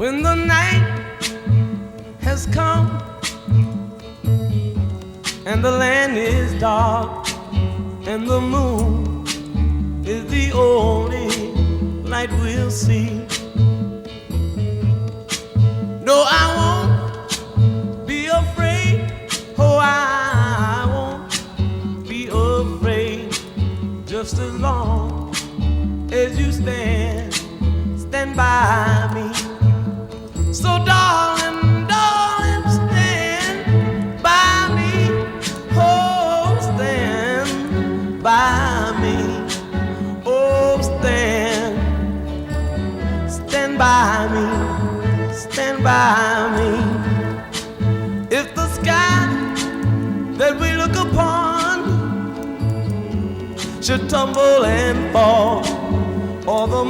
When the night has come and the land is dark and the moon is the only light we'll see. No, I won't be afraid. Oh, I won't be afraid. Just as long as you stand by me. So darling, darling, stand by me. Oh, stand by me. Oh, stand by me. Stand by me. If the sky that we look upon should tumble and fall, or the